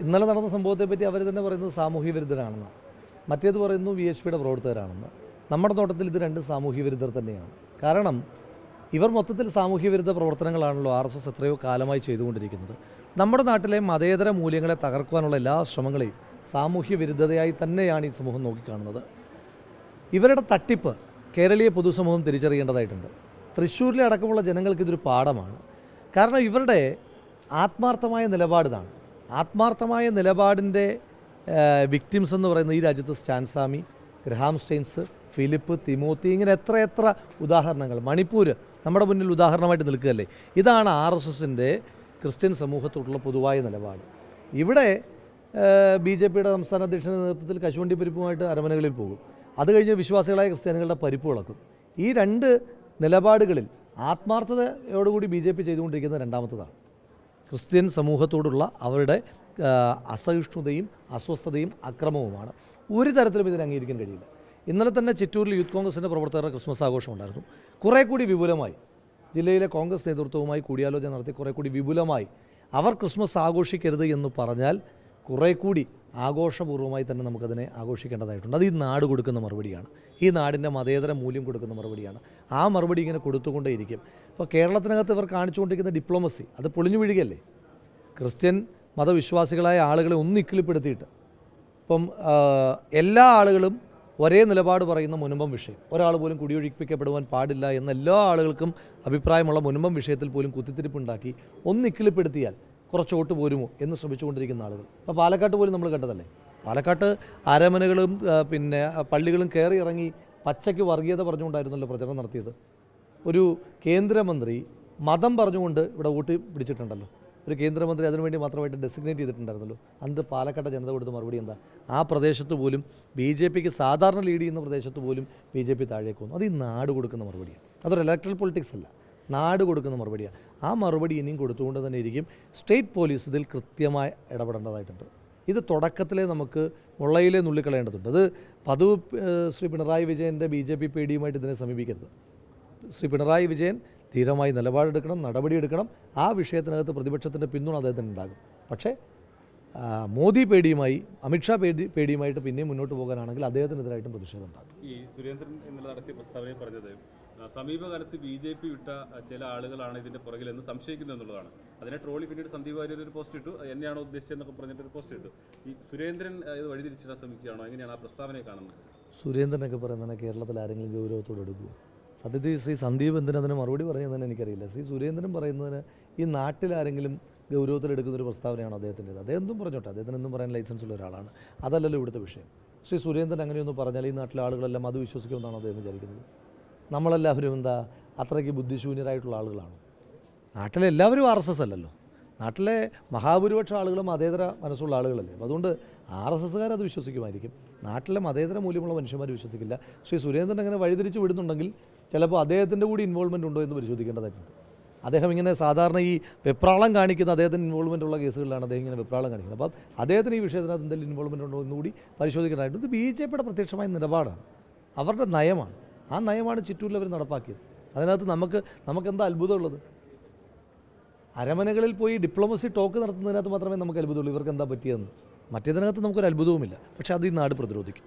ഇന്നലെ നടന്ന സംഭവത്തെപ്പറ്റി അവർ തന്നെ പറയുന്നത് സാമൂഹ്യ വിരുദ്ധരാണെന്ന്, മറ്റേത് പറയുന്നു VHPയുടെ പ്രവർത്തകരാണെന്ന്. നമ്മുടെ നോട്ടത്തിൽ ഇത് രണ്ടും സാമൂഹ്യ വിരുദ്ധർ തന്നെയാണ്. കാരണം ഇവർ മൊത്തത്തിൽ സാമൂഹ്യ വിരുദ്ധ പ്രവർത്തനങ്ങളാണല്ലോ RSS എത്രയോ കാലമായി ചെയ്തുകൊണ്ടിരിക്കുന്നത്. നമ്മുടെ നാട്ടിലെ മതേതര മൂല്യങ്ങളെ തകർക്കുവാനുള്ള എല്ലാ ശ്രമങ്ങളെയും സാമൂഹ്യ വിരുദ്ധതയായി തന്നെയാണ് ഈ സമൂഹം നോക്കിക്കാണുന്നത്. ഇവരുടെ തട്ടിപ്പ് കേരളീയ പൊതുസമൂഹം തിരിച്ചറിയേണ്ടതായിട്ടുണ്ട്. തൃശ്ശൂരിലെ അടക്കമുള്ള ജനങ്ങൾക്ക് ഇതൊരു പാഠമാണ്. കാരണം ഇവരുടെ ആത്മാർത്ഥമായ നിലപാടിതാണ്. ആത്മാർത്ഥമായ നിലപാടിൻ്റെ വിക്ടിംസ് എന്ന് പറയുന്നത് ഈ രാജ്യത്ത് Stan Swamy, Graham Staines, Philip, Timothy, ഇങ്ങനെ എത്ര ഉദാഹരണങ്ങൾ. മണിപ്പൂർ നമ്മുടെ മുന്നിൽ ഉദാഹരണമായിട്ട് നിൽക്കുകയല്ലേ. ഇതാണ് RSSൻ്റെ ക്രിസ്ത്യൻ സമൂഹത്തോടുള്ള പൊതുവായ നിലപാട്. ഇവിടെ BJPയുടെ സംസ്ഥാന അധ്യക്ഷൻ്റെ നേതൃത്വത്തിൽ കശുവണ്ടി പരിപ്പുമായിട്ട് അരമനകളിൽ പോകും. അത് കഴിഞ്ഞ് വിശ്വാസികളായ ക്രിസ്ത്യാനികളുടെ പരിപ്പ് ഇളക്കും. ഈ രണ്ട് നിലപാടുകളിൽ ആത്മാർത്ഥതയോടുകൂടി BJP ചെയ്തുകൊണ്ടിരിക്കുന്ന രണ്ടാമത്തതാണ്. ക്രിസ്ത്യൻ സമൂഹത്തോടുള്ള അവരുടെ അസഹിഷ്ണുതയും അസ്വസ്ഥതയും അക്രമവുമാണ്. ഒരു തരത്തിലും ഇതിനെ അംഗീകരിക്കാൻ കഴിയില്ല. ഇന്നലെ തന്നെ ചിറ്റൂരിൽ യൂത്ത് കോൺഗ്രസിൻ്റെ പ്രവർത്തകരുടെ ക്രിസ്മസ് ആഘോഷം ഉണ്ടായിരുന്നു. കുറേ കൂടി വിപുലമായി ജില്ലയിലെ കോൺഗ്രസ് നേതൃത്വവുമായി കൂടിയാലോചന നടത്തി കുറേ കൂടി വിപുലമായി അവർ ക്രിസ്മസ് ആഘോഷിക്കരുത് എന്ന് പറഞ്ഞാൽ കുറേ കൂടി ആഘോഷപൂർവ്വമായി തന്നെ നമുക്കതിനെ ആഘോഷിക്കേണ്ടതായിട്ടുണ്ട്. അത് ഈ നാട് കൊടുക്കുന്ന മറുപടിയാണ്. ഈ നാടിൻ്റെ മതേതര മൂല്യം കൊടുക്കുന്ന മറുപടിയാണ്. ആ മറുപടി ഇങ്ങനെ കൊടുത്തുകൊണ്ടേയിരിക്കും. ഇപ്പോൾ കേരളത്തിനകത്ത് ഇവർ കാണിച്ചുകൊണ്ടിരിക്കുന്ന ഡിപ്ലോമസി അത് പൊളിഞ്ഞു വീഴുകയല്ലേ. ക്രിസ്ത്യൻ മതവിശ്വാസികളായ ആളുകളെ ഒന്നിക്കിളിപ്പെടുത്തിയിട്ട് ഇപ്പം എല്ലാ ആളുകളും ഒരേ നിലപാട് പറയുന്ന മുനമ്പം വിഷയം, ഒരാൾ പോലും കുടിയൊഴിപ്പിക്കപ്പെടുവാൻ പാടില്ല എന്ന എല്ലാ ആളുകൾക്കും അഭിപ്രായമുള്ള മുനമ്പം വിഷയത്തിൽ പോലും കുത്തിത്തിരിപ്പുണ്ടാക്കി ഒന്നിക്കിളിപ്പെടുത്തിയാൽ കുറച്ച് വോട്ട് പോരുമോ എന്ന് ശ്രമിച്ചുകൊണ്ടിരിക്കുന്ന ആളുകൾ. അപ്പോൾ പാലക്കാട്ട് പോലും നമ്മൾ കണ്ടതല്ലേ. പാലക്കാട്ട് അരമനകളും പിന്നെ പള്ളികളും കയറി ഇറങ്ങി പച്ചയ്ക്ക് വർഗീയത പറഞ്ഞുകൊണ്ടായിരുന്നല്ലോ പ്രചരണം നടത്തിയത്. ഒരു കേന്ദ്രമന്ത്രി മതം പറഞ്ഞുകൊണ്ട് ഇവിടെ വോട്ട് പിടിച്ചിട്ടുണ്ടല്ലോ. ഒരു കേന്ദ്രമന്ത്രി അതിനുവേണ്ടി മാത്രമായിട്ട് ഡെസിഗ്നേറ്റ് ചെയ്തിട്ടുണ്ടായിരുന്നല്ലോ. അന്ന് പാലക്കാട്ടെ ജനത കൊടുത്ത മറുപടി എന്താ? ആ പ്രദേശത്ത് പോലും BJPക്ക് സാധാരണ ലീഡ് ചെയ്യുന്ന പ്രദേശത്ത് പോലും BJP താഴേക്ക് വന്നു. അത് ഈ നാട് കൊടുക്കുന്ന മറുപടിയാണ്. അതൊരു ഇലക്ട്രൽ പൊളിറ്റിക്സ് അല്ല, നാട് കൊടുക്കുന്ന മറുപടിയാണ്. ആ മറുപടി ഇനിയും കൊടുത്തുകൊണ്ട് തന്നെ ഇരിക്കും. സ്റ്റേറ്റ് പോലീസ് ഇതിൽ കൃത്യമായി ഇടപെടേണ്ടതായിട്ടുണ്ട്. ഇത് തുടക്കത്തിലെ നമുക്ക് മുള്ളയിലെ നുള്ളിക്കളയേണ്ടതുണ്ട്. അത് ശ്രീ പിണറായി വിജയൻ്റെ BJP പേടിയുമായിട്ട് ഇതിനെ സമീപിക്കരുത്. ശ്രീ പിണറായി വിജയൻ ധീരമായി നിലപാടെടുക്കണം, നടപടിയെടുക്കണം. ആ വിഷയത്തിനകത്ത് പ്രതിപക്ഷത്തിൻ്റെ പിന്തുണ അദ്ദേഹത്തിന് ഉണ്ടാകും. പക്ഷേ മോദി പേടിയുമായി, അമിത്ഷാ പേടിയുമായിട്ട് പിന്നെയും മുന്നോട്ട് പോകാനാണെങ്കിൽ അദ്ദേഹത്തിനെതിരായിട്ടും പ്രതിഷേധം ഉണ്ടാകും. ഈ സുരേന്ദ്രൻ ഇന്നലെ നടത്തിയ പ്രസ്താവനയിൽ പറഞ്ഞത് സമീപകാലത്ത് BJP വിട്ട ചില ആളുകളാണ് ഇതിൻ്റെ പുറകിലെന്ന് സംശയിക്കുന്നത് എന്നുള്ളതാണ്. അതിനെ ട്രോളി പിന്നീട് സന്ദീപ് വാര്യർ ഒരു പോസ്റ്റ് ഇട്ടു, എന്നെയാണോ ഉദ്ദേശിച്ചതെന്നൊക്കെ പറഞ്ഞിട്ടൊരു പോസ്റ്റ് ഇട്ടു. ഈ സുരേന്ദ്രൻ ഇത് വഴിതിരിച്ചിടാൻ ശ്രമിക്കുകയാണോ? എങ്ങനെയാണ് ആ പ്രസ്താവനയെ കാണുന്നത്? സുരേന്ദ്രനൊക്കെ പറയുന്നത് കേരളത്തിൽ ആരെങ്കിലും ഗൗരവത്തോടെ എടുക്കുമോ? സത്യത്തിൽ ശ്രീ സന്ദീപ് എന്തിനതിന് മറുപടി പറഞ്ഞതെന്ന് എനിക്കറിയില്ല. ശ്രീ സുരേന്ദ്രൻ പറയുന്നതിന് ഈ നാട്ടിലാരെങ്കിലും ഗൗരവത്തിലെടുക്കുന്നൊരു പ്രസ്താവനയാണ് അദ്ദേഹത്തിൻ്റേത്. അദ്ദേഹം എന്തും പറഞ്ഞോട്ടെ, അദ്ദേഹത്തിന് എന്തും പറയാൻ ലൈസൻസ് ഉള്ള ഒരാളാണ്. അതല്ലല്ലോ ഇവിടുത്തെ വിഷയം. ശ്രീ സുരേന്ദ്രൻ അങ്ങനെയൊന്നും പറഞ്ഞാൽ ഈ നാട്ടിലെ ആളുകളെല്ലാം അത് വിശ്വസിക്കുമെന്നാണ് അദ്ദേഹം വിചാരിക്കുന്നത്. നമ്മളെല്ലാവരും എന്താ അത്രയ്ക്ക് ബുദ്ധിശൂന്യരായിട്ടുള്ള ആളുകളാണ്? നാട്ടിലെ എല്ലാവരും RSS അല്ലല്ലോ. നാട്ടിലെ മഹാഭൂരിപക്ഷം ആളുകളും മതേതര മനസ്സുള്ള ആളുകളല്ലേ. അപ്പോൾ അതുകൊണ്ട് RSSകാർ അത് വിശ്വസിക്കുമായിരിക്കും. നാട്ടിലെ മതേതര മൂല്യമുള്ള മനുഷ്യന്മാർ വിശ്വസിക്കില്ല. ശ്രീ സുരേന്ദ്രൻ അങ്ങനെ വഴിതിരിച്ച് വിടുന്നുണ്ടെങ്കിൽ ചിലപ്പോൾ അദ്ദേഹത്തിൻ്റെ കൂടി ഇൻവോൾവ്മെൻ്റ് ഉണ്ടോ എന്ന് പരിശോധിക്കേണ്ടതായിട്ടുണ്ട്. അദ്ദേഹം ഇങ്ങനെ സാധാരണ ഈ വെപ്രാളം കാണിക്കുന്ന അദ്ദേഹത്തിന് ഇൻവോൾവ്മെൻ്റ് ഉള്ള കേസുകളിലാണ് അദ്ദേഹം ഇങ്ങനെ വെപ്രാളം കാണിക്കുന്നത്. അപ്പം അദ്ദേഹത്തിന് ഈ വിഷയത്തിനകത്ത് എന്തെങ്കിലും ഇൻവോൾവ്മെൻ്റ് ഉണ്ടോ എന്നുകൂടി പരിശോധിക്കേണ്ടതായിട്ടുണ്ട്. ഇത് BJPയുടെ പ്രത്യക്ഷമായ നിലപാടാണ്, അവരുടെ നയമാണ്. ആ നയമാണ് ചിറ്റൂരിൽ അവർ നടപ്പാക്കിയത്. അതിനകത്ത് നമുക്കെന്താ അത്ഭുതമുള്ളത്? അരമനകളിൽ പോയി ഡിപ്ലോമസി ടോക്ക് നടത്തുന്നതിനകത്ത് മാത്രമേ നമുക്ക് അത്ഭുതമുള്ളൂ. ഇവർക്ക് എന്താ പറ്റിയതെന്ന് മറ്റേതിനകത്ത് നമുക്കൊരു അത്ഭുതവുമില്ല. പക്ഷേ അത് ഈ നാട് പ്രതിരോധിക്കും.